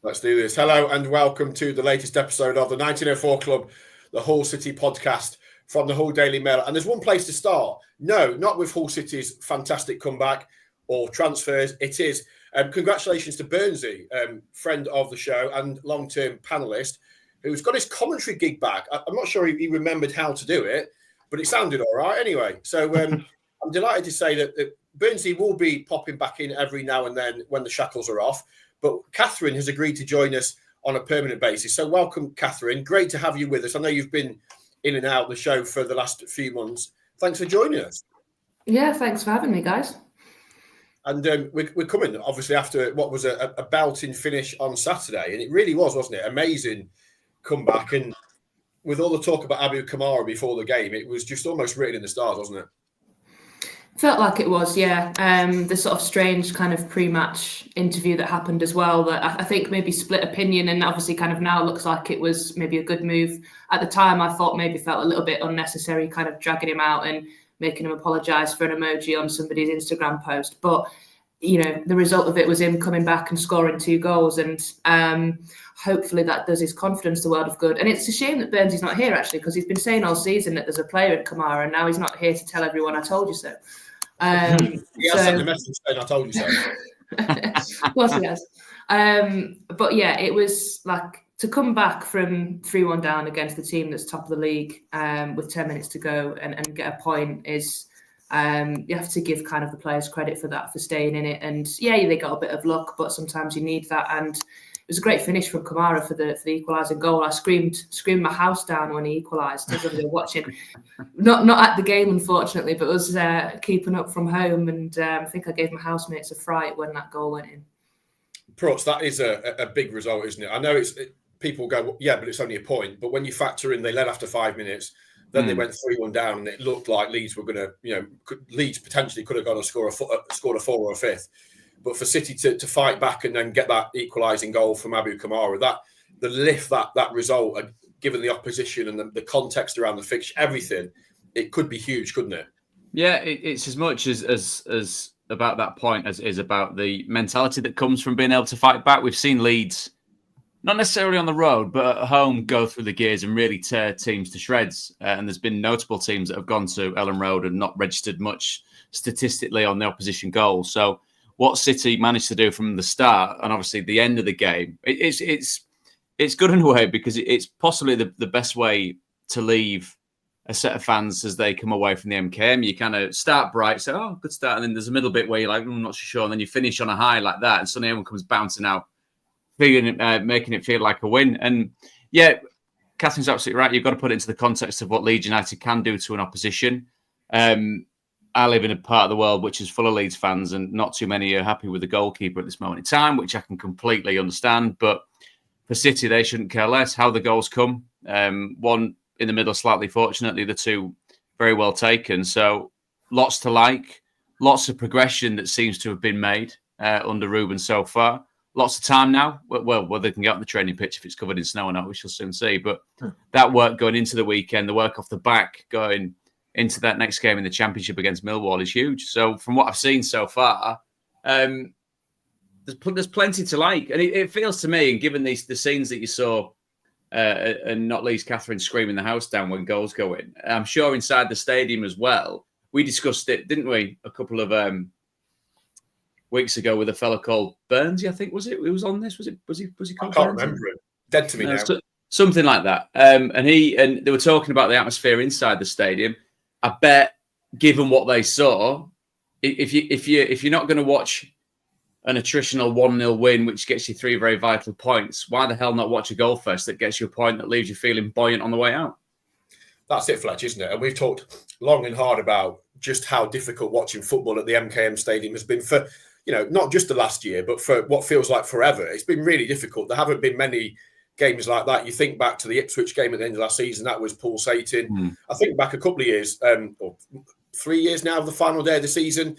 Let's do this. Hello and welcome to the latest episode of the 1904 Club, the Hull City podcast from the Hull Daily Mail. And there's one place to start. No, not with Hull City's fantastic comeback or transfers. It is congratulations to Burnsy, friend of the show and long-term panellist, who's got his commentary gig back. I'm not sure he remembered how to do it, but it sounded all right anyway. So I'm delighted to say that Burnsy will be popping back in every now and then when the shackles are off. But Kathryn has agreed to join us on a permanent basis. So welcome, Kathryn. Great to have you with us. I know you've been in and out of the show for the last few months. Thanks for joining us. Yeah, thanks for having me, guys. And we're coming, obviously, after what was a belting finish on Saturday. And it really was, wasn't it? Amazing comeback. And with all the talk about Abu Kamara before the game, it was just almost written in the stars, wasn't it? Felt like it was, yeah. The sort of strange kind of pre-match interview that happened as well, that I think maybe split opinion, and obviously kind of now looks like it was maybe a good move. At the time, I thought maybe felt a little bit unnecessary, kind of dragging him out and making him apologise for an emoji on somebody's Instagram post. But, you know, the result of it was him coming back and scoring 2 goals, and hopefully that does his confidence the world of good. And it's a shame that Burnsy's not here, actually, because he's been saying all season that there's a player in Kamara, and now he's not here to tell everyone, I told you so. He has sent a message saying, I told you so. Of course he has. But yeah, it was like to come back from 3-1 down against the team that's top of the league with 10 minutes to go and get a point is, you have to give kind of the players credit for that, for staying in it. And yeah, they got a bit of luck, but sometimes you need that. And it was a great finish from Kamara for the equalising goal. I screamed my house down when he equalised. I was watching, not at the game, unfortunately, but was keeping up from home. And I think I gave my housemates a fright when that goal went in. Prutts, that is a big result, isn't it? I know people go, well, yeah, but it's only a point. But when you factor in, they led after 5 minutes, then they went 3-1 down, and it looked like Leeds were going to, Leeds potentially could have gone and scored a 4 or a 5th. But for City to fight back and then get that equalising goal from Abu Kamara, the lift that result, given the opposition and the context around the fixture, everything, it could be huge, couldn't it? Yeah, it's as much as about that point as it is about the mentality that comes from being able to fight back. We've seen Leeds, not necessarily on the road, but at home, go through the gears and really tear teams to shreds. And there's been notable teams that have gone to Ellen Road and not registered much statistically on the opposition goal. So what City managed to do from the start and obviously the end of the game, it's good in a way, because it's possibly the best way to leave a set of fans as they come away from the MKM. You kind of start bright, say, oh, good start. And then there's a middle bit where you're like, I'm not sure. And then you finish on a high like that. And suddenly everyone comes bouncing out, making it feel like a win. And yeah, Kathryn's absolutely right. You've got to put it into the context of what Leeds United can do to an opposition. I live in a part of the world which is full of Leeds fans, and not too many are happy with the goalkeeper at this moment in time, which I can completely understand. But for City, they shouldn't care less how the goals come. One in the middle, slightly fortunately, the two very well taken. So lots to like, lots of progression that seems to have been made under Ruben so far. Lots of time now. Well, whether they can get on the training pitch if it's covered in snow or not, we shall soon see. But that work going into the weekend, the work off the back going into that next game in the Championship against Millwall is huge. So from what I've seen so far, there's plenty to like. And it feels to me, and given the scenes that you saw, and not least Kathryn screaming the house down when goals go in, I'm sure inside the stadium as well, we discussed it, didn't we, a couple of weeks ago with a fella called Burnsy, I think, was it? Who was on this? Was he called I can't Burnsy? remember it. Dead to me now. Something like that. And they were talking about the atmosphere inside the stadium. I bet, given what they saw, if you're not going to watch an attritional 1-0 win, which gets you 3 very vital points, why the hell not watch a goal first that gets you a point that leaves you feeling buoyant on the way out? That's it, Fletch, isn't it? And we've talked long and hard about just how difficult watching football at the MKM Stadium has been for, not just the last year, but for what feels like forever. It's been really difficult. There haven't been many games like that. You think back to the Ipswich game at the end of last season, that was pulsating. I think back a couple of years, or 3 years now, of the final day of the season,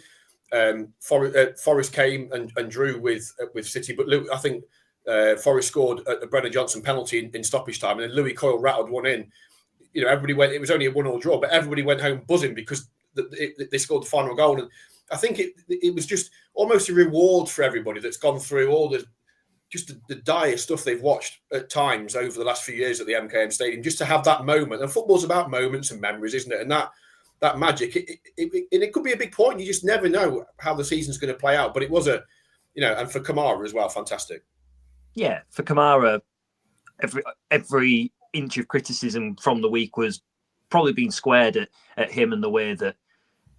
Forest came and drew with City, but I think Forest scored a Brennan Johnson penalty in stoppage time, and then Louis Coyle rattled one in. Everybody went, it was only a 1-1 draw, but everybody went home buzzing because they scored the final goal. And I think it was just almost a reward for everybody that's gone through all the just the dire stuff they've watched at times over the last few years at the MKM Stadium, just to have that moment. And football's about moments and memories, isn't it? And that magic, it could be a big point. You just never know how the season's going to play out. But it was and for Kamara as well, fantastic. Yeah, for Kamara, every inch of criticism from the week was probably being squared at him and the way that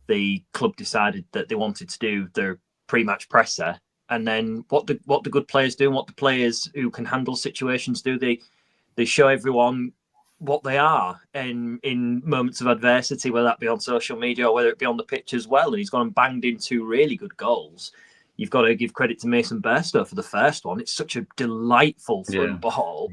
the club decided that they wanted to do their pre-match presser. And then what the good players do and what the players who can handle situations do, they show everyone what they are in moments of adversity, whether that be on social media or whether it be on the pitch as well. And he's gone and banged in 2 really good goals. You've got to give credit to Mason Burstow for the first one. It's such a delightful through ball.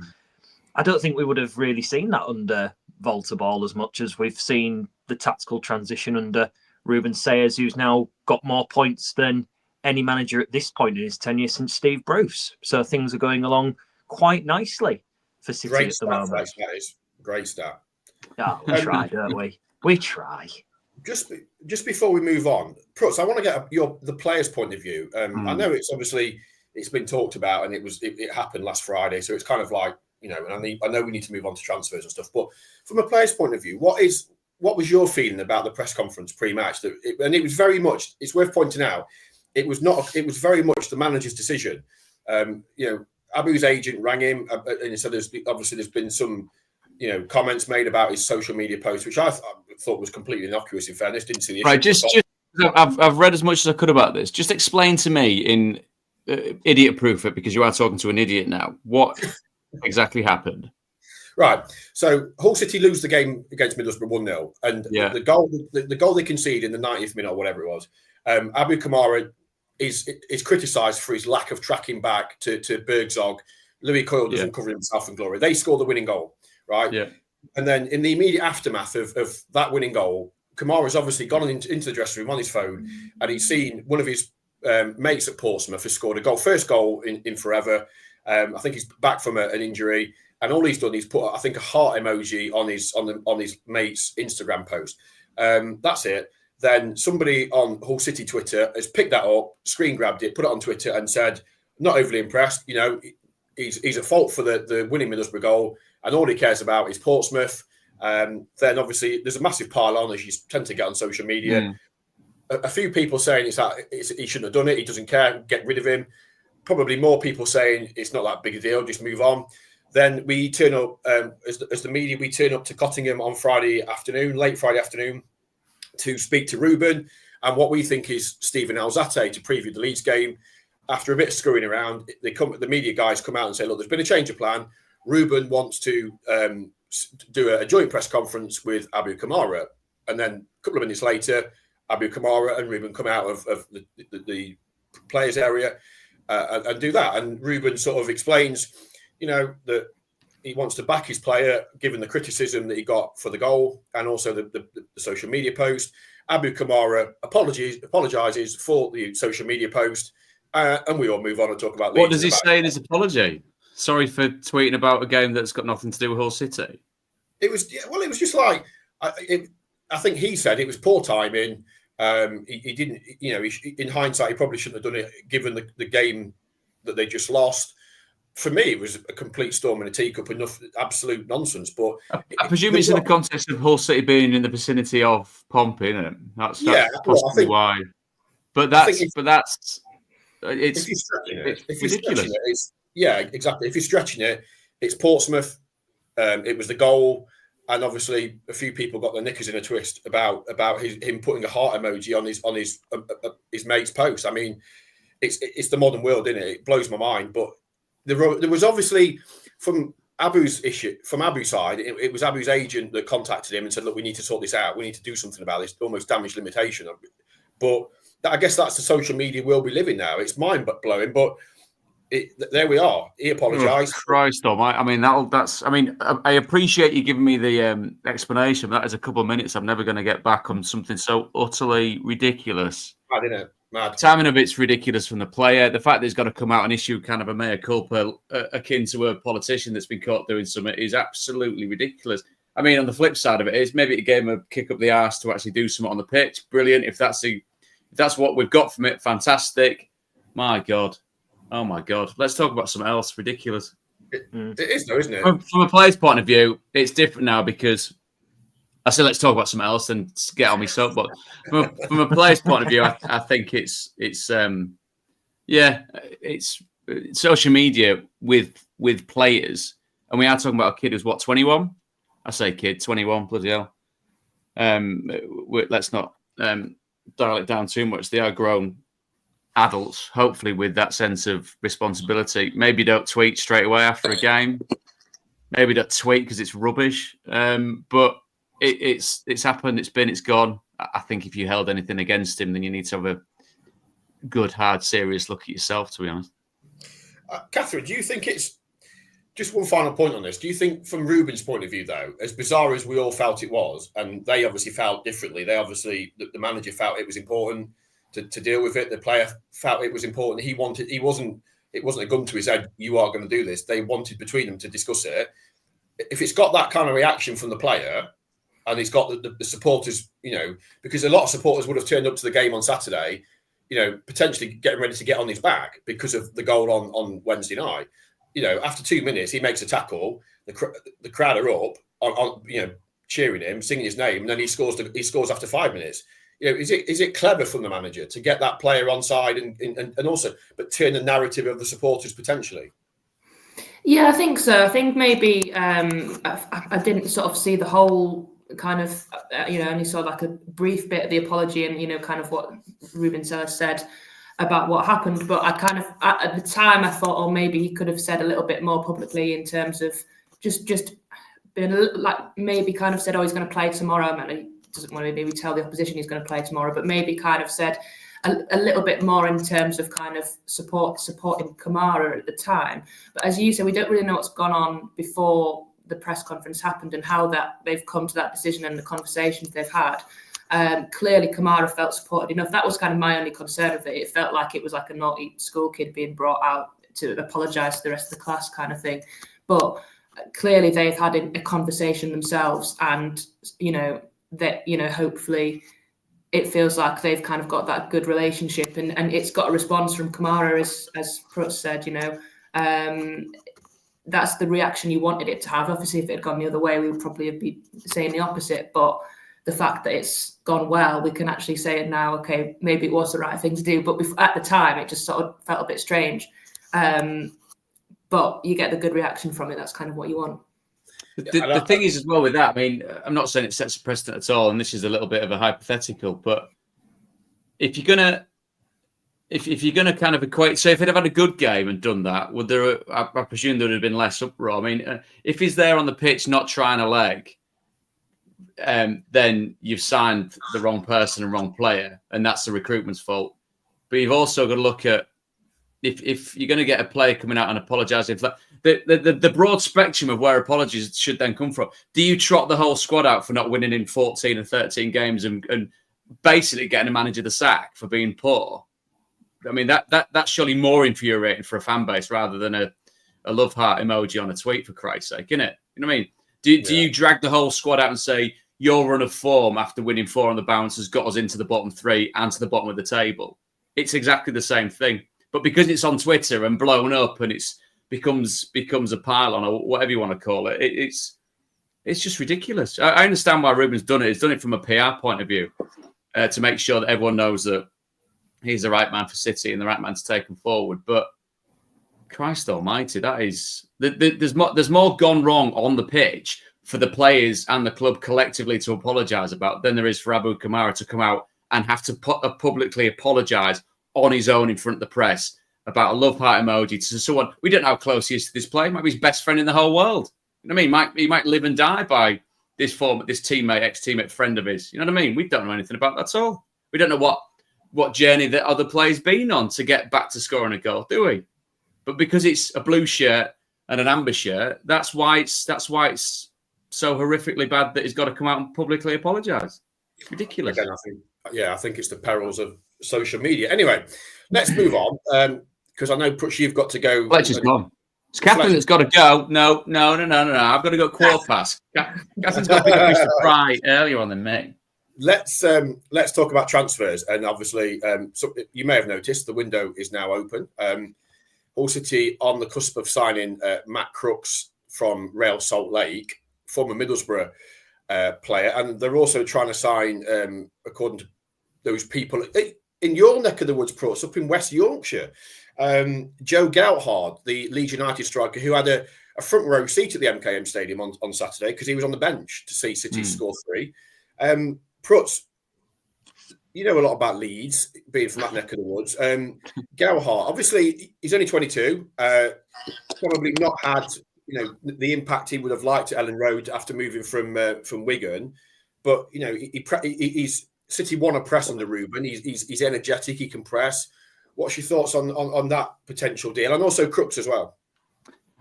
I don't think we would have really seen that under Volta Ball as much as we've seen the tactical transition under Ruben Selles, who's now got more points than any manager at this point in his tenure since Steve Bruce. So things are going along quite nicely for City at the moment. That is great stat. Oh, we try, don't we? We try. Just before we move on, Prutts, I want to get the players' point of view. I know it's been talked about, and it happened last Friday, so it's kind of like, and I know we need to move on to transfers and stuff. But from a player's point of view, what was your feeling about the press conference pre-match? And it was very much. It's worth pointing out. It was very much the manager's decision. Abu's agent rang him, and he said there's been some, comments made about his social media post, which I thought was completely innocuous. In fairness, didn't see the issue. Right, just I've read as much as I could about this. Just explain to me in idiot-proof it, because you are talking to an idiot now. What exactly happened? Right. So Hull City lose the game against Middlesbrough 1-0, and the goal they conceded in the 90th minute or whatever it was. Abu Kamara is criticised for his lack of tracking back to Bergzog. Louis Coyle doesn't cover himself in glory. They score the winning goal, right? Yeah. And then in the immediate aftermath of that winning goal, Kamara's obviously gone into the dressing room on his phone, and he's seen one of his mates at Portsmouth has scored a goal, first goal in forever. I think he's back from an injury, and all he's done is put, I think, a heart emoji on his mate's Instagram post. That's it. Then somebody on Hull City Twitter has picked that up, screen grabbed it, put it on Twitter, and said, "Not overly impressed. He's at fault for the winning Middlesbrough goal, and all he cares about is Portsmouth." Then obviously there's a massive pile on, as you tend to get on social media. A few people saying he shouldn't have done it. He doesn't care. Get rid of him. Probably more people saying it's not that big a deal. Just move on. Then we turn up as the media. We turn up to Cottingham on late Friday afternoon, to speak to Ruben and what we think is Stephen Alzate to preview the Leeds game. After a bit of screwing around, the media guys come out and say, "Look, there's been a change of plan. Ruben wants to do a joint press conference with Abu Kamara." And then a couple of minutes later, Abu Kamara and Ruben come out of the players' area and do that. And Ruben sort of explains, that he wants to back his player, given the criticism that he got for the goal and also the social media post. Abu Kamara apologises for the social media post, and we all move on and talk about Leeds. What does he say in his apology? Sorry for tweeting about a game that's got nothing to do with Hull City. It was just like, I think he said it was poor timing. He didn't, in hindsight, he probably shouldn't have done it given the game that they just lost. For me, it was a complete storm in a teacup, enough absolute nonsense. But I presume it's in the context of Hull City being in the vicinity of Pompey, isn't it? That's possibly why. But it's ridiculous. Exactly. If you're stretching it, it's Portsmouth. It was the goal, and obviously a few people got their knickers in a twist about him putting a heart emoji on his mate's post. I mean, it's the modern world, isn't it? It blows my mind, but. There was obviously from Abu's side, it was Abu's agent that contacted him and said, "Look, we need to sort this out. We need to do something about this almost damage limitation." But I guess that's the social media world we live in now. It's mind blowing, but there we are. He apologised. Oh, Christ, Dom. I appreciate you giving me the explanation. But that is a couple of minutes I'm never going to get back on something so utterly ridiculous. I didn't know. Mad. Timing of it's ridiculous from the player. The fact that he's got to come out and issue kind of a mea culpa akin to a politician that's been caught doing something is absolutely ridiculous. I mean, on the flip side of it is maybe it gave him a kick up the arse to actually do something on the pitch. Brilliant. If that's what we've got from it, fantastic. My God. Oh my God! Let's talk about something else. Ridiculous. It is, though, isn't it? From a player's point of view, it's different now because I said let's talk about something else and get on my soapbox. From a player's point of view, I think it's social media with players, and we are talking about a kid who's 21. I say kid, 21, bloody hell. Let's not dial it down too much. They are grown adults, hopefully with that sense of responsibility. Maybe don't tweet straight away after a game. Maybe don't tweet because it's rubbish. But it's happened. It's gone. I think if you held anything against him, then you need to have a good, hard, serious look at yourself, to be honest. Kathryn, do you think it's just one final point on this? Do you think, from Ruben's point of view, though, as bizarre as we all felt it was, and they obviously felt differently, the manager felt it was important to deal with it. The player felt it was important. It wasn't a gun to his head. You are going to do this. They wanted between them to discuss it. If it's got that kind of reaction from the player, and it's got the supporters, because a lot of supporters would have turned up to the game on Saturday, potentially getting ready to get on his back because of the goal on Wednesday night. After 2 minutes, he makes a tackle. The crowd are up, on cheering him, singing his name, and then he scores after 5 minutes. Is it clever from the manager to get that player on side and also, but turn the narrative of the supporters potentially? Yeah, I think so. I think maybe I didn't sort of see the whole kind of, only saw like a brief bit of the apology and, kind of what Ruben Selles said about what happened. But I kind of, at the time, I thought, maybe he could have said a little bit more publicly in terms of just being like, maybe kind of said, he's going to play tomorrow. He doesn't want to maybe tell the opposition he's going to play tomorrow, but maybe kind of said a little bit more in terms of kind of supporting Kamara at the time. But as you said, we don't really know what's gone on before the press conference happened and how that they've come to that decision and the conversations they've had. Clearly, Kamara felt supported enough. That was kind of my only concern of it. It felt like it was like a naughty school kid being brought out to apologise to the rest of the class kind of thing. But clearly, they've had a conversation themselves, and hopefully, it feels like they've kind of got that good relationship, and it's got a response from Kamara, as Prutts said. That's the reaction you wanted it to have. Obviously, if it had gone the other way, we would probably be saying the opposite. But the fact that it's gone well, we can actually say it now. Okay, maybe it was the right thing to do, but at the time, it just sort of felt a bit strange. But you get the good reaction from it. That's kind of what you want. The thing is, as well, with that, I mean, I'm not saying it sets a precedent at all, and this is a little bit of a hypothetical, but if you're gonna kind of equate, so if he'd have had a good game and done that, would there? I presume there would have been less uproar. I mean, if he's there on the pitch not trying a leg, then you've signed the wrong person and wrong player, and that's the recruitment's fault. But you've also got to look at if you're going to get a player coming out and apologising, the broad spectrum of where apologies should then come from. Do you trot the whole squad out for not winning in 14 and 13 games and basically getting a manager the sack for being poor? I mean, that's surely more infuriating for a fan base rather than a love heart emoji on a tweet, for Christ's sake, isn't it? You know what I mean? Do you drag the whole squad out and say your run of form after winning 4 on the bounce has got us into the bottom 3 and to the bottom of the table? It's exactly the same thing. But because it's on Twitter and blown up and it's becomes a pylon or whatever you want to call it, it's just ridiculous. I understand why Ruben's done it. He's done it from a PR point of view to make sure that everyone knows that he's the right man for City and the right man to take them forward. But Christ almighty, that is... There's more gone wrong on the pitch for the players and the club collectively to apologise about than there is for Abu Kamara to come out and have to publicly apologise on his own in front of the press about a love heart emoji to someone. We don't know how close he is to this player. He might be his best friend in the whole world. You know what I mean? He might live and die by this teammate, ex-teammate friend of his. You know what I mean? We don't know anything about that at all. We don't know what journey that other player's been on to get back to scoring a goal, do we? But because it's a blue shirt and an amber shirt, that's why it's so horrifically bad that he's got to come out and publicly apologise. Ridiculous. Again, I think it's the perils of social media. Anyway, let's move on because I know Prutts, you've got to go. Fletch is gone. It's Kathryn that's got to go. No. I've got to go quarter past. Kathryn's got to pick up Mr. Fry earlier on than me. Let's talk about transfers, and obviously, you may have noticed the window is now open. Hull City on the cusp of signing Matt Crooks from Real Salt Lake, former Middlesbrough player, and they're also trying to sign, according to those people in your neck of the woods, Prutts, up in West Yorkshire, Joe Gouthard, the Leeds United striker, who had a front row seat at the MKM Stadium on Saturday because he was on the bench to see City score 3. Prutts, you know a lot about Leeds, being from that neck of the woods. Gouthard, obviously, he's only 22. Probably not had the impact he would have liked at Ellen Road after moving from Wigan, but he's City want to press under Ruben. He's energetic. He can press. What's your thoughts on that potential deal, and also Crooks as well?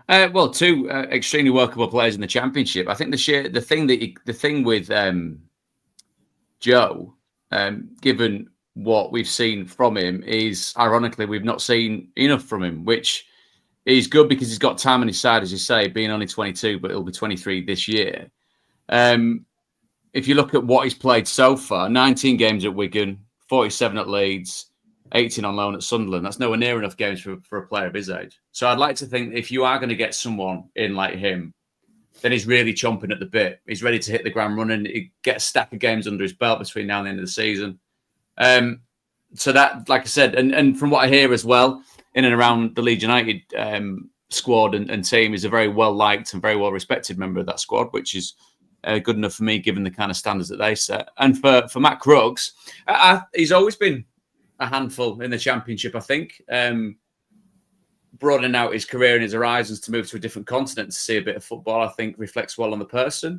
Well, two extremely workable players in the Championship. I think the thing with Joe, given what we've seen from him, is ironically we've not seen enough from him, which is good because he's got time on his side, as you say, being only 22, but he'll be 23 this year. If you look at what he's played so far, 19 games at Wigan, 47 at Leeds, 18 on loan at Sunderland. That's nowhere near enough games for a player of his age. So I'd like to think if you are going to get someone in like him, then he's really chomping at the bit. He's ready to hit the ground running. He get a stack of games under his belt between now and the end of the season. So that, like I said, and from what I hear as well, in and around the Leeds United squad and team, is a very well-liked and very well-respected member of that squad, which is good enough for me, given the kind of standards that they set. And for Matt Crooks, he's always been a handful in the Championship, I think. Broadening out his career and his horizons to move to a different continent to see a bit of football, I think reflects well on the person.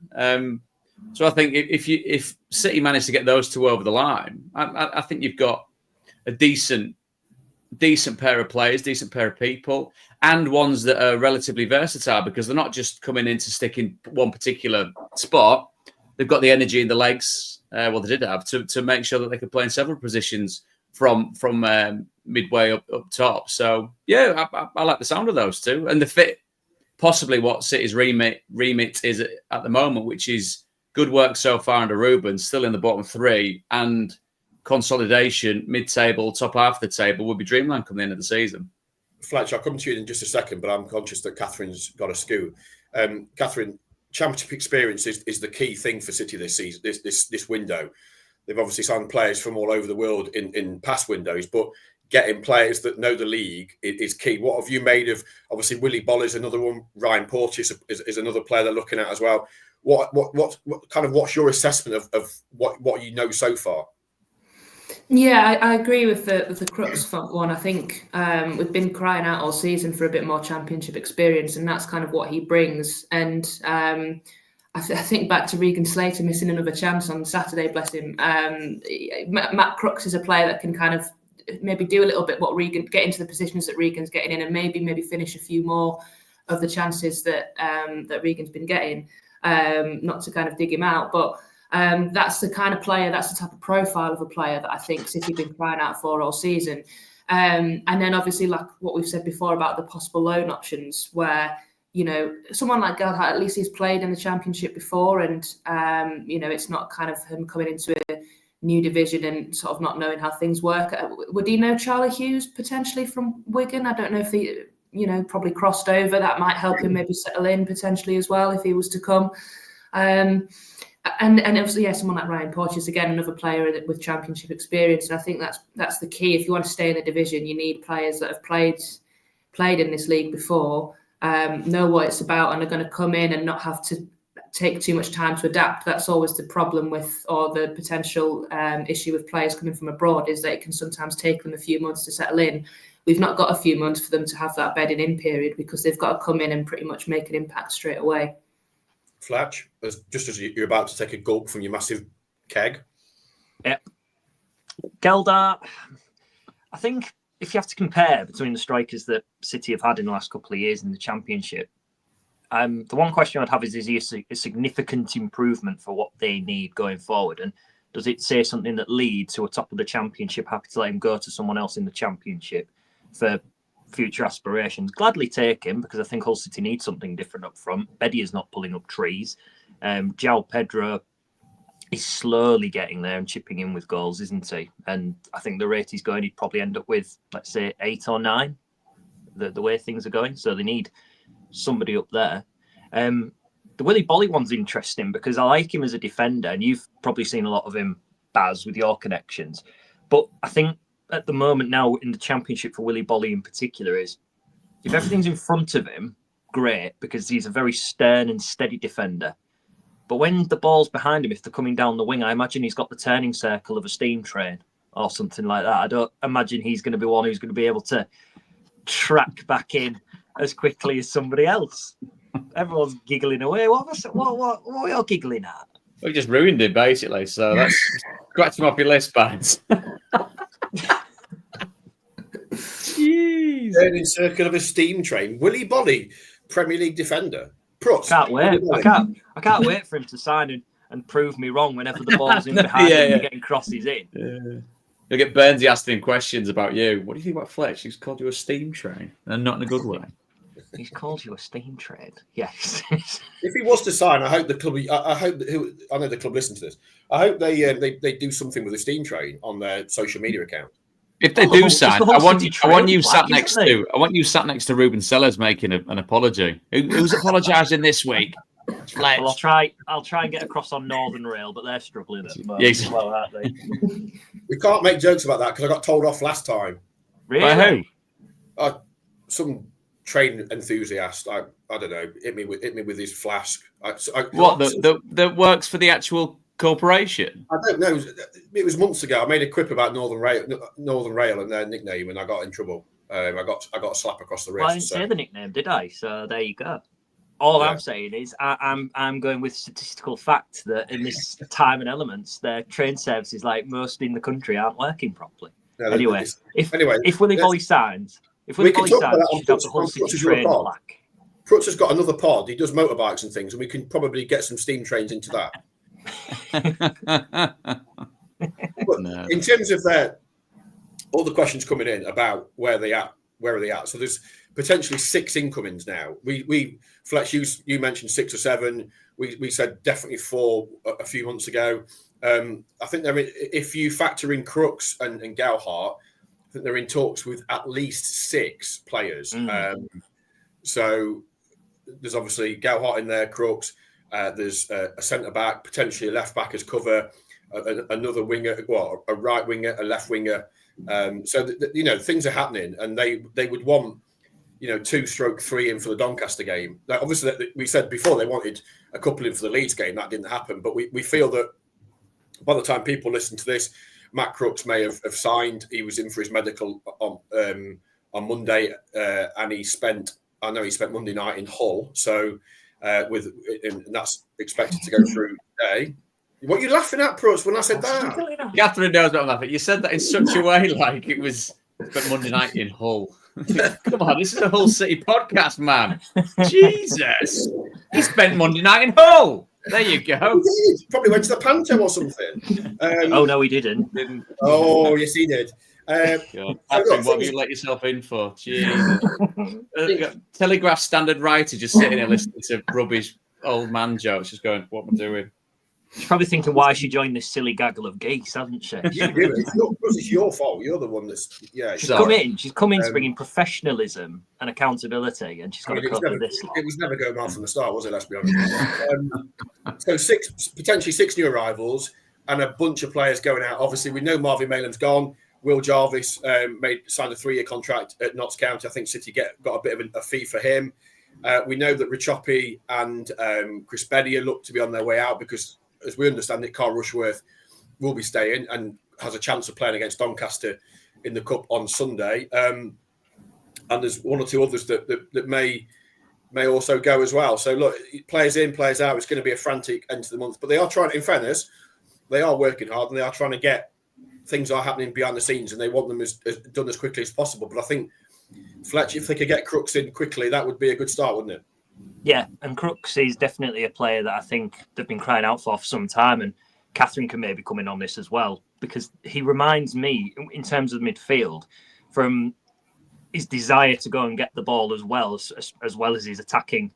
So I think if City manage to get those two over the line, I think you've got a decent pair of players, decent pair of people, and ones that are relatively versatile because they're not just coming in to stick in one particular spot. They've got the energy and the legs, they did have, to make sure that they could play in several positions from midway up top. So, yeah, I like the sound of those two. And the fit, possibly what City's remit is at the moment, which is good work so far under Ruben, still in the bottom 3, and consolidation, mid-table, top half of the table would be dreamland come the end of the season. Fletch, I'll come to you in just a second, but I'm conscious that Kathryn's got a scoot. Kathryn, championship experience is the key thing for City this season, this window. They've obviously signed players from all over the world in past windows, but getting players that know the league is key. What have you made of, obviously, Willy Boll is another one, Ryan Porteous is another player they're looking at as well. What's your assessment of what you know so far? Yeah, I agree with the Crooks one. I think we've been crying out all season for a bit more Championship experience, and that's kind of what he brings. And I think back to Regan Slater missing another chance on Saturday, bless him. Matt Crooks is a player that can kind of maybe do a little bit what Regan, get into the positions that Regan's getting in, and maybe finish a few more of the chances that Regan's been getting. Not to kind of dig him out, but that's the kind of player, that's the type of profile of a player that I think City have been crying out for all season. And then obviously, like what we've said before about the possible loan options, where someone like Gallagher, at least he's played in the Championship before, and it's not kind of him coming into a new division and sort of not knowing how things work. Would he know Charlie Hughes potentially from Wigan? I don't know if he, probably crossed over. That might help him maybe settle in potentially as well if he was to come. And obviously, yeah, someone like Ryan Porteous, again, another player with Championship experience. And I think that's the key. If you want to stay in the division, you need players that have played in this league before, know what it's about, and are going to come in and not have to take too much time to adapt. That's always the problem with, or the potential issue with players coming from abroad, is that it can sometimes take them a few months to settle in. We've not got a few months for them to have that bedding in period, because they've got to come in and pretty much make an impact straight away. Fletch, just as you're about to take a gulp from your massive keg. Yep. Geldar, I think if you have to compare between the strikers that City have had in the last couple of years in the Championship, the one question I'd have is he a significant improvement for what they need going forward? And does it say something that Leeds, who are top of the Championship, happy to let him go to someone else in the Championship for future aspirations? Gladly take him, because I think Hull City needs something different up front. Beddy is not pulling up trees. João Pedro is slowly getting there and chipping in with goals, isn't he? And I think the rate he's going, he'd probably end up with, let's say, 8 or 9 the way things are going. So they need somebody up there. The Willy Bolly one's interesting because I like him as a defender, and you've probably seen a lot of him, Baz, with your connections. But I think at the moment now in the Championship for Willy Bolly in particular is if everything's in front of him, great, because he's a very stern and steady defender. But when the ball's behind him, if they're coming down the wing, I imagine he's got the turning circle of a steam train or something like that. I don't imagine he's going to be one who's going to be able to track back in as quickly as somebody else. Everyone's giggling away. What are you giggling at? We just ruined it, basically. So that's scratch him off your list, Baz. Jeez. Turning circle of a steam train. Willy Bolly, Premier League defender. Prutts. Can't wait. I can't wait for him to sign and prove me wrong whenever the ball's in behind him and getting crosses in. Yeah. You'll get Burnsy asking him questions about you. What do you think about Fletch? He's called you a steam train, and not in a good way. He's called you a steam train. Yes. If he was to sign, I hope the club. I know the club listen to this. I hope they do something with the steam train on their social media account. If they do sign, I want you sat next to Ruben Selles making an apology. Who's apologising this week? Fletch. Well, I'll try and get across on Northern Rail, but they're struggling at the moment as well, aren't they? We can't make jokes about that because I got told off last time. Really? By who? Some train enthusiast. I don't know. Hit me with his flask. That works for the actual corporation? I don't know. It was months ago. I made a quip about Northern Rail and their nickname, and I got in trouble. I got a slap across the wrist. Well, I didn't say the nickname, did I? So there you go. All I'm saying is I'm going with statistical fact that in this time and elements, their train services, like most in the country, aren't working properly. No, anyway, if Willy Bolly signs, he should have the whole city train black. Prutts has got another pod. He does motorbikes and things, and we can probably get some steam trains into that. But in terms of all the questions coming in about where are they at? So there's potentially 6 incomings now. We Fletch, you mentioned 6 or 7. We said definitely 4 a few months ago. I think if you factor in Crooks and Gowhart, I think they're in talks with at least 6 players. So there's obviously Gowhart in there, Crooks. There's a centre back, potentially a left back as cover, another winger, a right winger, a left winger. So things are happening, and they would want 2/3 in for the Doncaster game. Now, obviously, we said before they wanted a couple in for the Leeds game. That didn't happen, but we feel that by the time people listen to this, Matt Crooks may have signed. He was in for his medical on Monday, and he spent Monday night in Hull. So. And that's expected to go through today. What are you laughing at, Prutts, when I said that? Kathryn knows what I'm laughing. You said that in such a way like it was Monday night in Hull. Come on, this is a Hull City podcast, man. Jesus. He spent Monday night in Hull. There you go. He did. Probably went to the Panto or something. Oh, no, he didn't. Oh, yes, he did. Kathryn, what have you let yourself in for? Jeez. Telegraph standard writer just sitting here listening to rubbish old man jokes, just going, what am I doing? She's probably thinking why she joined this silly gaggle of geese, hasn't she? It's your fault. You're the one that's She's come in bringing professionalism and accountability, and she's got to cope with this. It was never going on from the start, was it? Let's be honest. So potentially 6 new arrivals and a bunch of players going out. Obviously, we know Marvin Malan's gone. Will Jarvis signed a 3-year contract at Notts County. I think City got a bit of a fee for him. We know that Richopi and Chris Bedia look to be on their way out because, as we understand it, Carl Rushworth will be staying and has a chance of playing against Doncaster in the Cup on Sunday. And there's 1 or 2 others that may also go as well. So, look, players in, players out. It's going to be a frantic end to the month. But they are trying, in fairness, they are working hard and they are trying to get things are happening behind the scenes and they want them as done as quickly as possible. But I think, Fletch, if they could get Crooks in quickly, that would be a good start, wouldn't it? Yeah, and Crooks is definitely a player that I think they've been crying out for some time, and Kathryn can maybe come in on this as well, because he reminds me, in terms of midfield, from his desire to go and get the ball as well as his attacking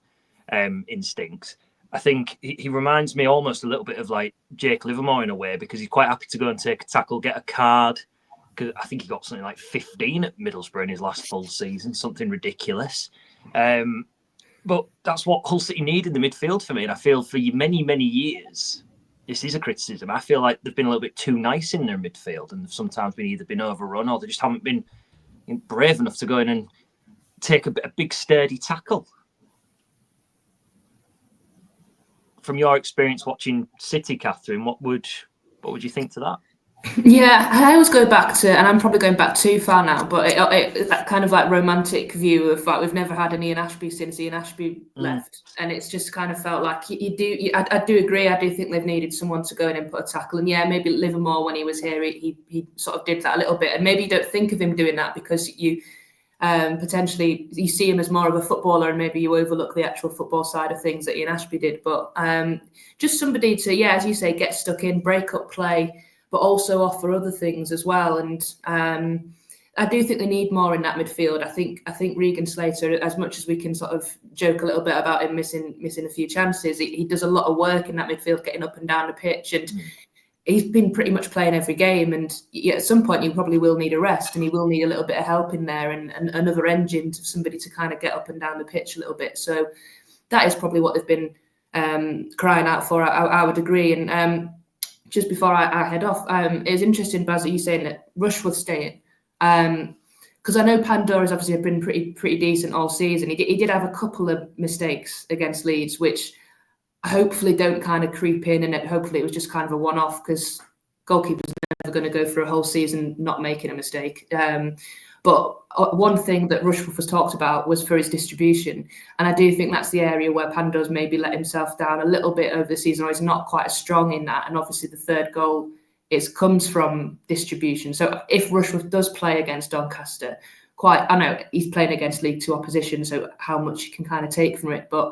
instincts. I think he reminds me almost a little bit of like Jake Livermore in a way, because he's quite happy to go and take a tackle, get a card, because I think he got something like 15 at Middlesbrough in his last full season, something ridiculous. But that's what Hull City need in the midfield for me. And I feel for many, many years, this is a criticism. I feel like they've been a little bit too nice in their midfield, and sometimes been either been overrun or they just haven't been brave enough to go in and take a big sturdy tackle. From your experience watching City, Kathryn, what would you think to that? Yeah, I always go back to, and I'm probably going back too far now, but that kind of like romantic view of like we've never had an Ian Ashby since Ian Ashby left, and it's just kind of felt like I do agree. I do think they've needed someone to go in and put a tackle, and yeah, maybe Livermore when he was here, he sort of did that a little bit, and maybe you don't think of him doing that because you potentially you see him as more of a footballer, and maybe you overlook the actual football side of things that Ian Ashby did. But just somebody to, yeah, as you say, get stuck in, break up play, but also offer other things as well. And I do think they need more in that midfield. I think Regan Slater, as much as we can sort of joke a little bit about him missing a few chances, he does a lot of work in that midfield, getting up and down the pitch, and he's been pretty much playing every game. And at some point, you probably will need a rest, and he will need a little bit of help in there, and another engine to somebody to kind of get up and down the pitch a little bit. So that is probably what they've been crying out for. I would agree. And just before I head off, it's interesting, Baz, that you saying that Rushworth's staying, because I know Pandora's obviously been pretty decent all season. He did have a couple of mistakes against Leeds, which hopefully don't kind of creep in, and hopefully it was just kind of a one-off, because goalkeepers are never going to go through a whole season not making a mistake. But one thing that Rushworth was talked about was for his distribution. And I do think that's the area where Pando's maybe let himself down a little bit over the season, or he's not quite as strong in that. And obviously the third goal comes from distribution. So if Rushworth does play against Doncaster, I know he's playing against League Two opposition, so how much you can kind of take from it. But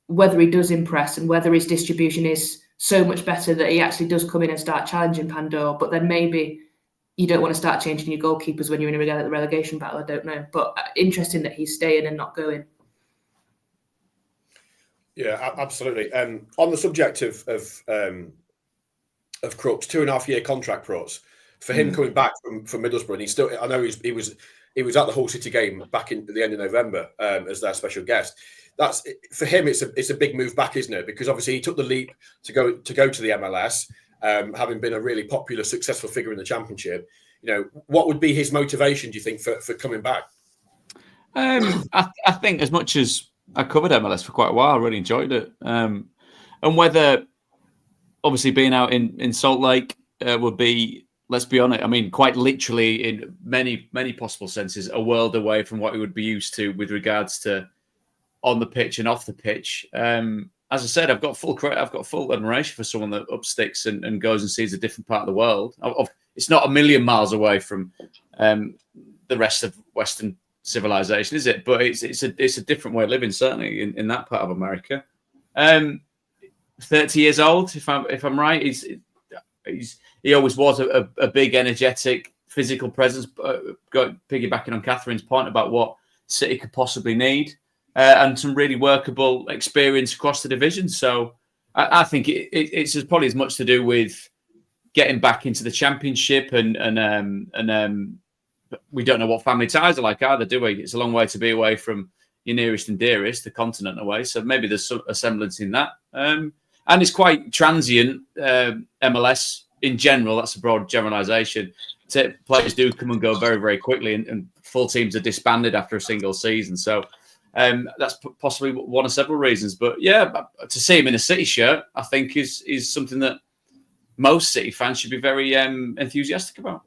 whether he does impress and whether his distribution is so much better that he actually does come in and start challenging Pandor, but then maybe you don't want to start changing your goalkeepers when you're in a relegation battle. I don't know, but interesting that he's staying and not going. Yeah, absolutely. On the subject of Prutts, 2.5-year contract, Prutts, for him coming back from Middlesbrough, and he's still. I know he was at the Hull City game back at the end of November as their special guest. That's for him. It's a big move back, isn't it? Because obviously he took the leap to go to the MLS. Having been a really popular, successful figure in the Championship, what would be his motivation, do you think, for coming back? I think as much as I covered MLS for quite a while, I really enjoyed it. And whether, obviously, being out in Salt Lake would be, let's be honest, I mean, quite literally in many, many possible senses, a world away from what we would be used to with regards to on the pitch and off the pitch. As I said, I've got full admiration for someone that upsticks and goes and sees a different part of the world. It's not a million miles away from the rest of Western civilization, is it? But it's a different way of living, certainly in that part of America. 30 years old, if I'm right. He always was a big, energetic, physical presence. Piggybacking on Kathryn's point about what City could possibly need. And some really workable experience across the division. So I think it's probably as much to do with getting back into the Championship and we don't know what family ties are like either, do we? It's a long way to be away from your nearest and dearest, the continent away. So maybe there's a semblance in that. And it's quite transient, MLS in general. That's a broad generalisation. Players do come and go very, very quickly, and full teams are disbanded after a single season. So that's possibly one of several reasons. But yeah, to see him in a City shirt, I think is something that most City fans should be very enthusiastic about.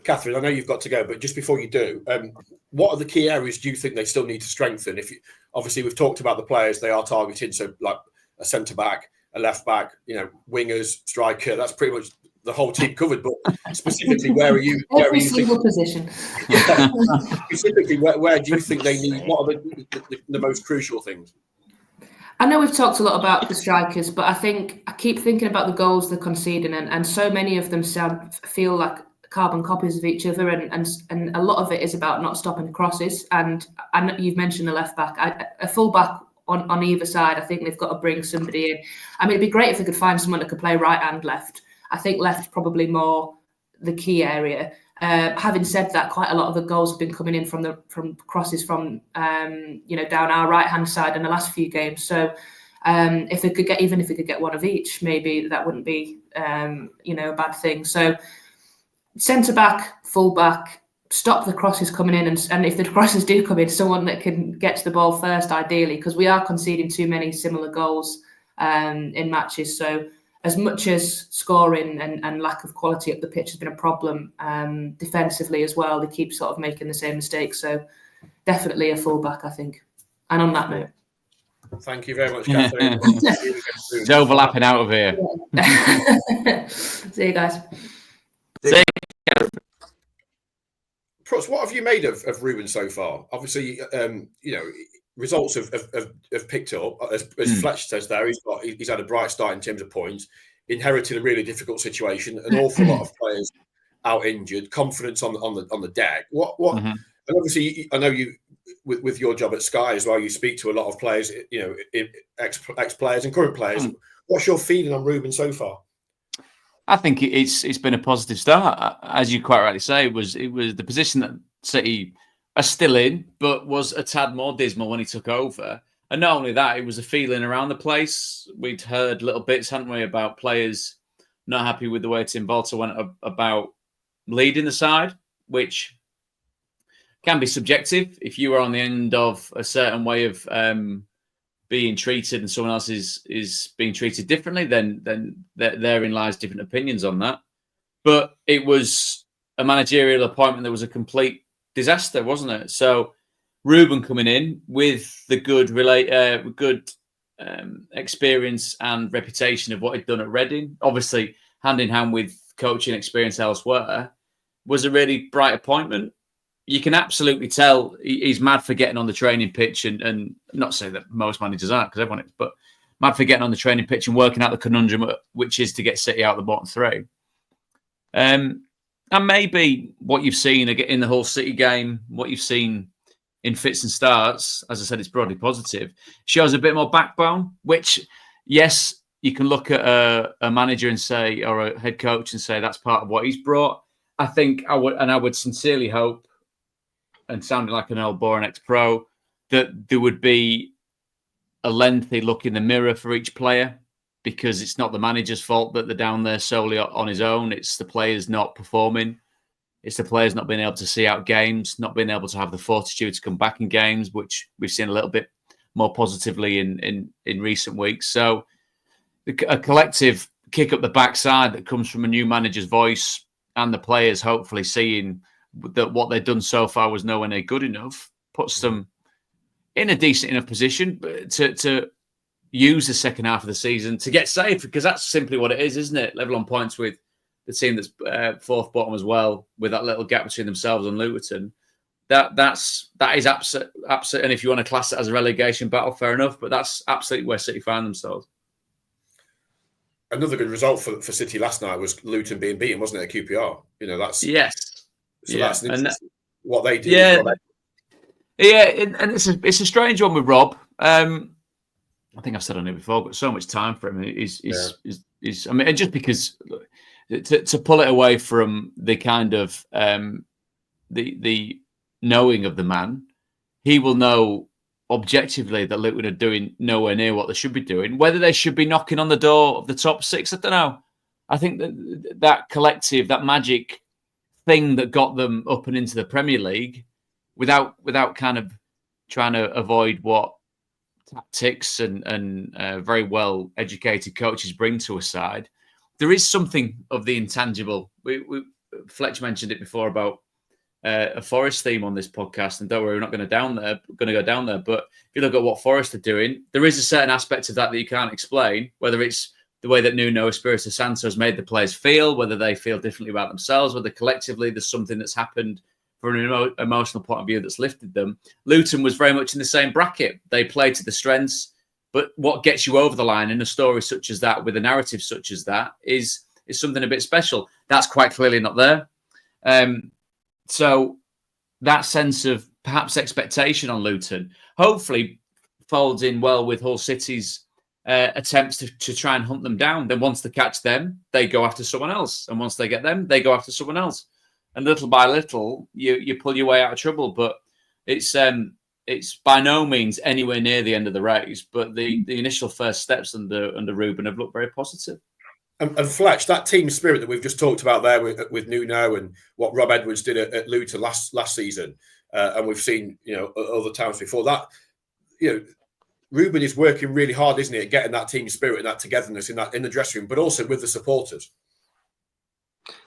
Kathryn, I know you've got to go, but just before you do, what are the key areas do you think they still need to strengthen? Obviously, we've talked about the players they are targeting, so like a centre back, a left back, wingers, striker. That's pretty much the whole team covered. But specifically, where are you? Every single position. Yeah. Specifically, where do you think they need? What are the most crucial things? I know we've talked a lot about the strikers, but I keep thinking about the goals they're conceding, and so many of them feel like carbon copies of each other, and a lot of it is about not stopping crosses. And I know you've mentioned the left back, a full back on either side. I think they've got to bring somebody in. I mean, it'd be great if they could find someone that could play right and left. I think left probably more the key area. Having said that, quite a lot of the goals have been coming in from crosses from down our right hand side in the last few games. So if they could get one of each, maybe that wouldn't be a bad thing. So centre back, full back, stop the crosses coming in, and if the crosses do come in, someone that can get to the ball first, ideally, because we are conceding too many similar goals in matches. So as much as scoring and lack of quality up the pitch has been a problem, defensively as well, they keep sort of making the same mistakes. So definitely a fullback, I think. And on that note. Thank you very much, Kathryn. It's overlapping out of here. See you guys. See you. Prutts, what have you made of Ruben so far? Obviously, results have picked up. As Fletch says there, he's had a bright start in terms of points, inherited a really difficult situation, an awful lot of players out injured, confidence on the deck. And obviously, I know you with your job at Sky as well, you speak to a lot of players, ex-players and current players. What's your feeling on Ruben so far? I think it's been a positive start, as you quite rightly say. It was the position that City are still in, but was a tad more dismal when he took over. And not only that, it was a feeling around the place. We'd heard little bits, hadn't we, about players not happy with the way Tim Walter went about leading the side, which can be subjective. If you are on the end of a certain way of being treated and someone else is being treated differently, then therein lies different opinions on that. But it was a managerial appointment that was a complete disaster, wasn't it? So Ruben coming in with the good experience and reputation of what he'd done at Reading, obviously hand in hand with coaching experience elsewhere, was a really bright appointment. You can absolutely tell he's mad for getting on the training pitch and not say that most managers aren't, because everyone is, but mad for getting on the training pitch and working out the conundrum, which is to get City out of the bottom three. And maybe what you've seen in the whole City game, what you've seen in fits and starts, as I said, it's broadly positive, shows a bit more backbone, which, yes, you can look at a manager and say, or a head coach and say that's part of what he's brought. I think I would sincerely hope, and sounding like an old boring ex-pro, that there would be a lengthy look in the mirror for each player, because it's not the manager's fault that they're down there solely on his own. It's the players not performing. It's the players not being able to see out games, not being able to have the fortitude to come back in games, which we've seen a little bit more positively in recent weeks. So a collective kick up the backside that comes from a new manager's voice and the players hopefully seeing that what they've done so far was nowhere near good enough, puts them in a decent enough position to use the second half of the season to get saved, because that's simply what it is, isn't it? Level on points with the team that's fourth bottom as well, with that little gap between themselves and Luton. That is absolute. And if you want to class it as a relegation battle, fair enough. But that's absolutely where City find themselves. Another good result for City last night was Luton being beaten, wasn't it, at QPR? That's yes. So that's what they do. Yeah, and it's a strange one with Rob. I think I've said on it before, but so much time for him. Is I mean, and just because to pull it away from the kind of the knowing of the man, he will know objectively that Luton are doing nowhere near what they should be doing. Whether they should be knocking on the door of the top six, I don't know. I think that collective, that magic thing that got them up and into the Premier League, without kind of trying to avoid what tactics and very well educated coaches bring to a side, there is something of the intangible. Fletch mentioned it before about a Forest theme on this podcast, and don't worry, we're not going to go down there. But if you look at what Forest are doing, there is a certain aspect of that you can't explain, whether it's the way that Nuno Espirito Santo has made the players feel, whether they feel differently about themselves, whether collectively there's something that's happened from an emotional point of view that's lifted them. Luton was very much in the same bracket. They played to the strengths, but what gets you over the line in a story such as that, with a narrative such as that, is something a bit special. That's quite clearly not there. So that sense of perhaps expectation on Luton hopefully folds in well with Hull City's attempts to try and hunt them down. Then once they catch them, they go after someone else. And once they get them, they go after someone else. And little by little, you pull your way out of trouble. But it's by no means anywhere near the end of the race. But the initial first steps under Ruben have looked very positive. And Fletch, that team spirit that we've just talked about there with Nuno and what Rob Edwards did at Luton last season, and we've seen other times before that, Ruben is working really hard, isn't he, at getting that team spirit and that togetherness in the dressing room, but also with the supporters.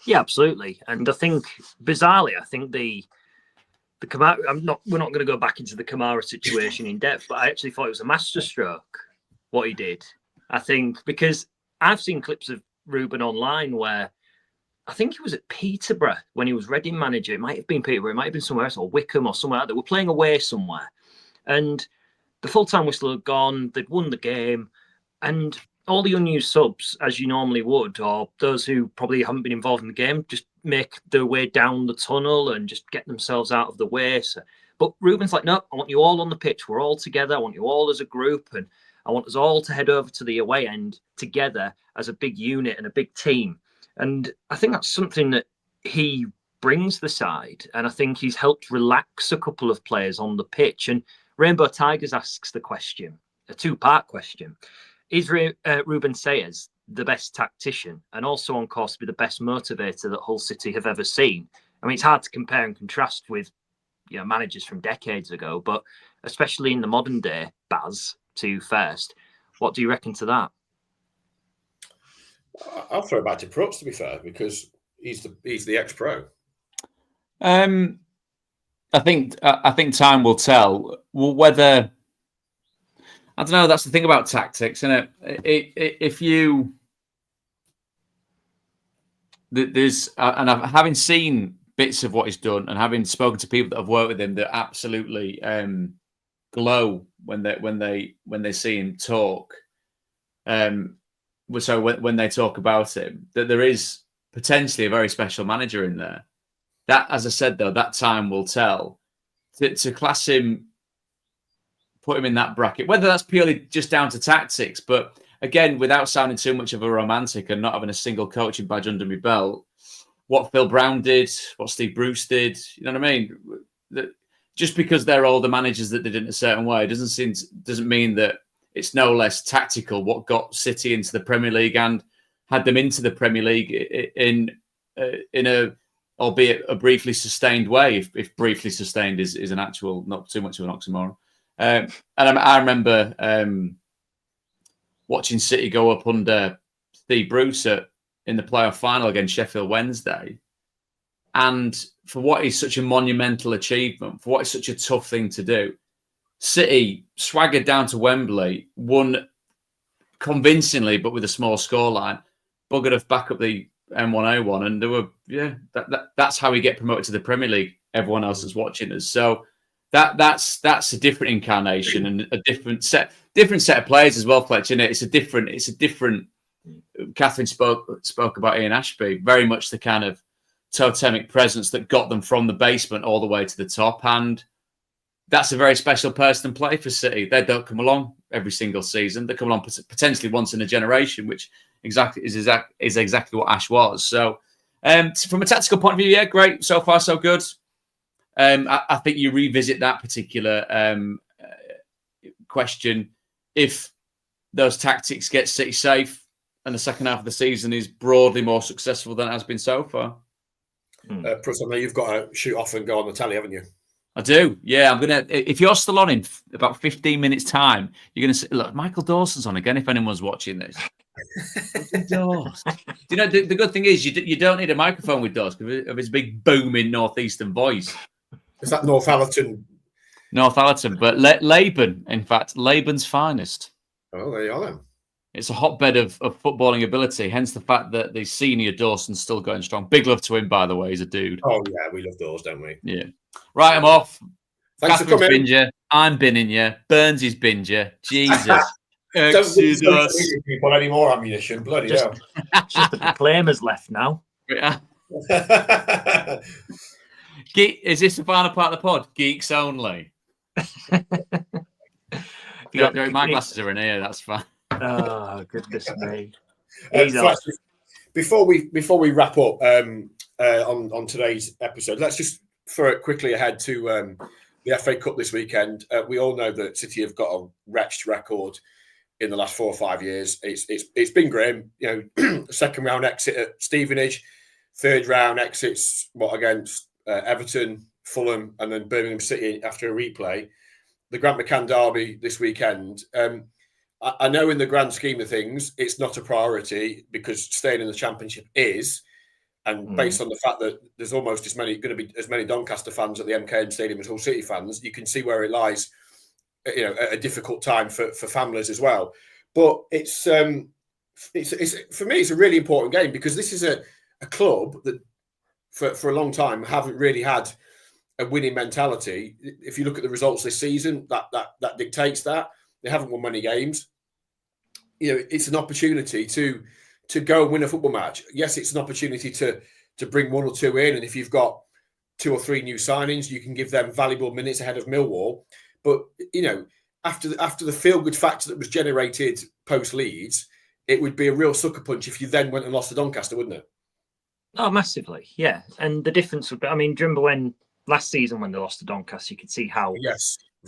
Yeah, absolutely. And I think bizarrely, the Kamara. We're not going to go back into the Kamara situation in depth, but I actually thought it was a masterstroke what he did. I think because I've seen clips of Ruben online where I think he was at Peterborough when he was Reading manager. It might have been Peterborough, it might have been somewhere else, or Wickham or somewhere like that. They were playing away somewhere. And the full-time whistle had gone, they'd won the game, and all the unused subs, as you normally would, or those who probably haven't been involved in the game, just make their way down the tunnel and just get themselves out of the way. But Ruben's like, no, I want you all on the pitch. We're all together. I want you all as a group, and I want us all to head over to the away end together as a big unit and a big team. And I think that's something that he brings the side. And I think he's helped relax a couple of players on the pitch. And Rainbow Tigers asks the question, a two-part question. Is Ruben Selles the best tactician and also on course to be the best motivator that Hull City have ever seen? I mean, it's hard to compare and contrast with managers from decades ago, but especially in the modern day, Baz, to first. What do you reckon to that? I'll throw it back to Prutts, to be fair, because he's the ex-pro. I think time will tell. Whether, I don't know. That's the thing about tactics, isn't it? Having seen bits of what he's done and having spoken to people that have worked with him that absolutely glow when they see him talk. So when they talk about him, that there is potentially a very special manager in there. That, as I said, though, that time will tell. To class him, put him in that bracket, whether that's purely just down to tactics, but again, without sounding too much of a romantic and not having a single coaching badge under my belt, what Phil Brown did, what Steve Bruce did, you know what I mean? Just because they're older managers that did it in a certain way doesn't mean that it's no less tactical what got City into the Premier League and had them into the Premier League in a, albeit a briefly sustained way, if briefly sustained is an actual, not too much of an oxymoron. And I remember watching City go up under Steve Bruce in the playoff final against Sheffield Wednesday. And for what is such a monumental achievement, for what is such a tough thing to do, City swaggered down to Wembley, won convincingly, but with a small scoreline, buggered off back up the M101, and they were, that's how we get promoted to the Premier League. Everyone else is watching us, so that's a different incarnation and a different set of players as well, Fletch. Isn't it? It's a different. Kathryn spoke about Ian Ashby, very much the kind of totemic presence that got them from the basement all the way to the top, and that's a very special person to play for City. They don't come along every single season. They come along potentially once in a generation, which is exactly what Ash was. So, from a tactical point of view, yeah, great. So far, so good. I think you revisit that particular question if those tactics get City safe and the second half of the season is broadly more successful than it has been so far. Prutts, I know you've got to shoot off and go on the telly, haven't you? I do, yeah. I'm gonna. If you're still on in about 15 minutes' time, you're gonna see. Look, Michael Dawson's on again. If anyone's watching this, Dawson. You know, the good thing is you don't need a microphone with Dawson because of his big booming northeastern voice. Is that Northallerton? Northallerton, but Laban, in fact, Laban's finest. Oh, there you are then. It's a hotbed of footballing ability, hence the fact that the senior Dawson's still going strong. Big love to him, by the way. He's a dude. Oh, yeah, we love Dawes, don't we? Yeah. Right, I'm off. Thanks for coming. Binned you. I'm binning you. Burns is binned you. Jesus. Don't give people any more ammunition. Bloody hell. Just the proclaimers left now. Yeah. Is this the final part of the pod? Geeks only. My glasses are in here. That's fine. Oh, goodness me. Fletch, before we wrap up on today's episode, let's just throw it quickly ahead to the FA Cup this weekend. We all know that City have got a wretched record in the last 4 or 5 years. It's been grim. Second round exit at Stevenage, third round exits against Everton, Fulham, and then Birmingham City after a replay. The Grant McCann derby this weekend. I know in the grand scheme of things, it's not a priority because staying in the Championship is, and based on the fact that there's almost going to be as many Doncaster fans at the MKM Stadium as Hull City fans, you can see where it lies. At a difficult time for families as well. But it's for me, it's a really important game because this is a club that for a long time haven't really had a winning mentality. If you look at the results this season, that dictates that they haven't won many games. It's an opportunity to go and win a football match. Yes, it's an opportunity to bring 1 or 2 in, and if you've got 2 or 3 new signings, you can give them valuable minutes ahead of Millwall. But after the feel-good factor that was generated post Leeds, it would be a real sucker punch if you then went and lost to Doncaster, wouldn't it? Oh, massively, yeah. And the difference would be, do you remember when last season when they lost to Doncaster, you could see how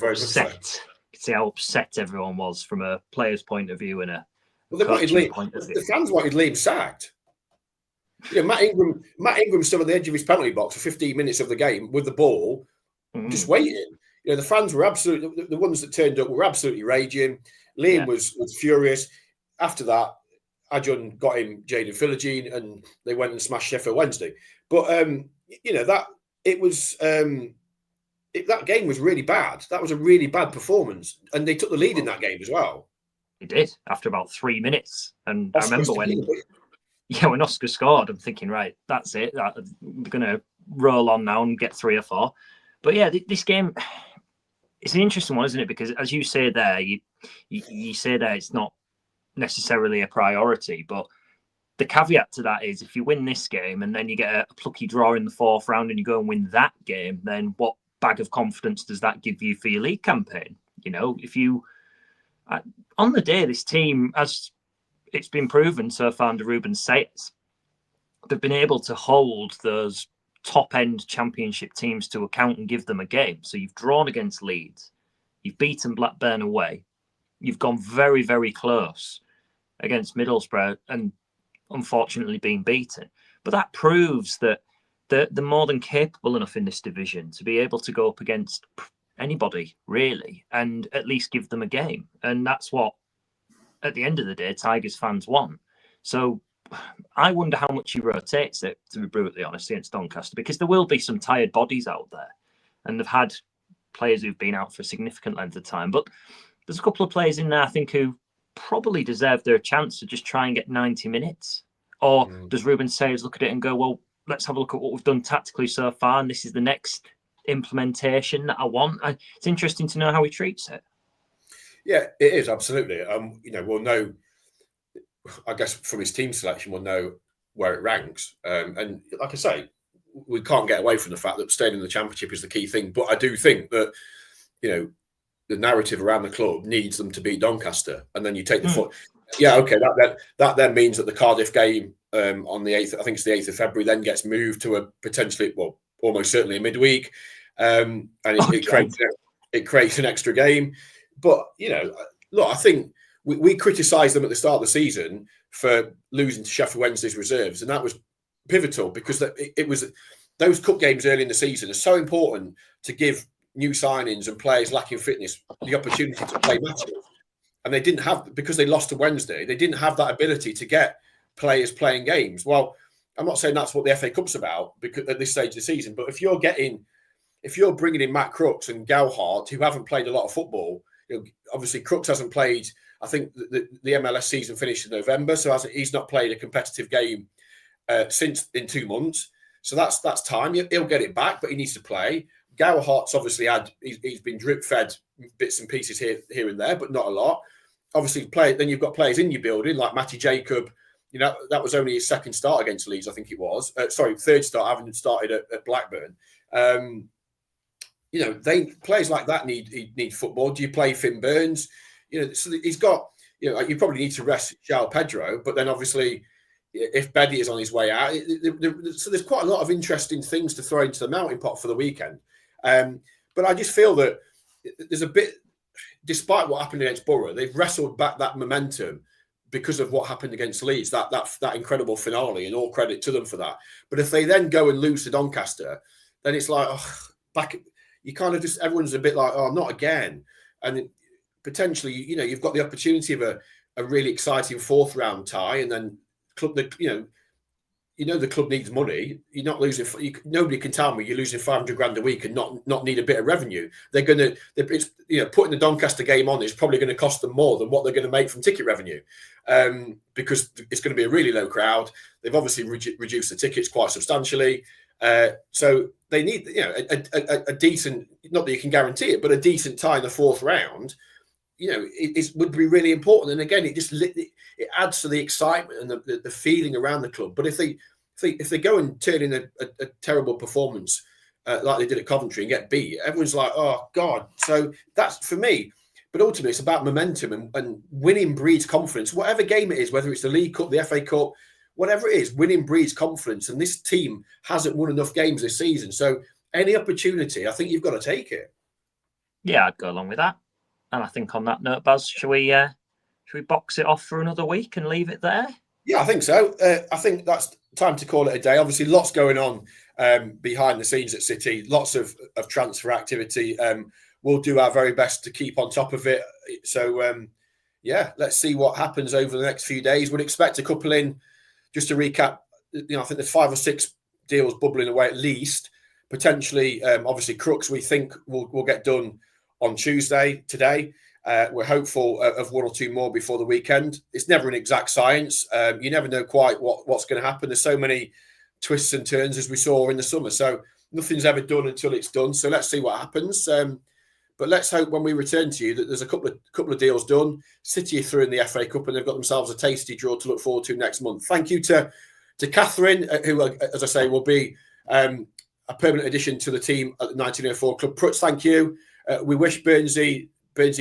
upset, everyone was from a player's point of view and a coaching point of view. The fans wanted Liam sacked. Matt Ingram stood on the edge of his penalty box for 15 minutes of the game with the ball, just waiting. The fans were absolutely, the ones that turned up were absolutely raging. Liam was furious. After that, Adjon got him Jaden Philogene and they went and smashed Sheffield Wednesday. But, that game was really bad. That was a really bad performance. And they took the lead in that game as well. They did after about 3 minutes. And Oscar, I remember when Oscar scored, I'm thinking, right, that's it. We're going to roll on now and get 3 or 4. But yeah, this game, it's an interesting one, isn't it? Because as you say there, you say that it's not necessarily a priority, but the caveat to that is if you win this game and then you get a plucky draw in the 4th round and you go and win that game, then what bag of confidence does that give you for your league campaign? If you on the day, this team, as it's been proven so far under Ruben Selles, they've been able to hold those top-end Championship teams to account and give them a game. So you've drawn against Leeds, you've beaten Blackburn away, you've gone very, very close against Middlesbrough and unfortunately been beaten. But that proves that they're more than capable enough in this division to be able to go up against anybody, really, and at least give them a game. And that's what, at the end of the day, Tigers fans want. So I wonder how much he rotates it, to be brutally honest, against Doncaster, because there will be some tired bodies out there. And they've had players who've been out for a significant length of time. But there's a couple of players in there, I think, who probably deserve their chance to just try and get 90 minutes. Or does Ruben Selles look at it and go, well, let's have a look at what we've done tactically so far, and this is the next implementation that I want. It's interesting to know how he treats it. Yeah, it is, absolutely. We'll know, I guess from his team selection, we'll know where it ranks. And like I say, we can't get away from the fact that staying in the Championship is the key thing. But I do think that, the narrative around the club needs them to beat Doncaster. And then you take the foot. Yeah, okay, that then means that the Cardiff game on the 8th, I think it's the 8th of February, then gets moved to a potentially, almost certainly a midweek. And it creates an extra game. But, look, I think we criticised them at the start of the season for losing to Sheffield Wednesday's reserves. And that was pivotal because it was those cup games early in the season are so important to give new signings and players lacking fitness the opportunity to play matches. And they didn't have, because they lost to Wednesday, they didn't have that ability to get players playing games. Well, I'm not saying that's what the FA Cup's about because at this stage of the season, but if you're bringing in Matt Crooks and Gowhart, who haven't played a lot of football, obviously Crooks hasn't played, I think the MLS season finished in November, so he's not played a competitive game since in 2 months. So that's time. He'll get it back, but he needs to play. Gowhart's obviously he's been drip fed bits and pieces here and there, but not a lot. Obviously, then you've got players in your building like Matty Jacob. That was only his 2nd start against Leeds, I think it was. 3rd start, having started at Blackburn. Players like that need football. Do you play Finn Burns? So he's got, you probably need to rest João Pedro, but then obviously if Beddy is on his way out, so there's quite a lot of interesting things to throw into the melting pot for the weekend. But I just feel that there's a bit, despite what happened against Borough, they've wrestled back that momentum because of what happened against Leeds, that incredible finale, and all credit to them for that. But if they then go and lose to Doncaster, then it's like, you kind of just, everyone's a bit like, oh, not again. And potentially, you've got the opportunity of a really exciting fourth round tie, and then the club needs money. You're not losing. Nobody can tell me you're losing 500 grand a week and not need a bit of revenue. They're going to, putting the Doncaster game on is probably going to cost them more than what they're going to make from ticket revenue, because it's going to be a really low crowd. They've obviously reduced the tickets quite substantially, so they need a decent, not that you can guarantee it, but a decent tie in the fourth round. It would be really important. And again, it adds to the excitement and the feeling around the club. But if they go and turn in a terrible performance like they did at Coventry and get beat, everyone's like, oh God. So that's for me. But ultimately, it's about momentum, and winning breeds confidence. Whatever game it is, whether it's the League Cup, the FA Cup, whatever it is, winning breeds confidence. And this team hasn't won enough games this season. So any opportunity, I think you've got to take it. Yeah, I'd go along with that. And I think on that note, Baz, should we box it off for another week and leave it there? Yeah, I think so. I think that's time to call it a day. Obviously, lots going on behind the scenes at City, lots of transfer activity. We'll do our very best to keep on top of it. So, let's see what happens over the next few days. We'd expect a couple in, just to recap, I think there's 5 or 6 deals bubbling away at least. Potentially, obviously, Crooks, we think will get done on Tuesday today. We're hopeful of 1 or 2 more before the weekend. It's never an exact science. You never know quite what's going to happen. There's so many twists and turns, as we saw in the summer. So nothing's ever done until it's done. So let's see what happens. But let's hope when we return to you that there's a couple of deals done. City are through in the FA Cup, and they've got themselves a tasty draw to look forward to next month. Thank you to Kathryn, who, as I say, will be a permanent addition to the team at the 1904 Club. Prutts, thank you. We wish Bernsey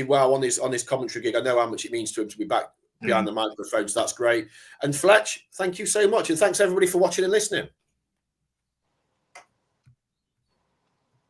well on his commentary gig. I know how much it means to him to be back behind the microphone, so that's great. And Fletch, thank you so much. And thanks everybody for watching and listening.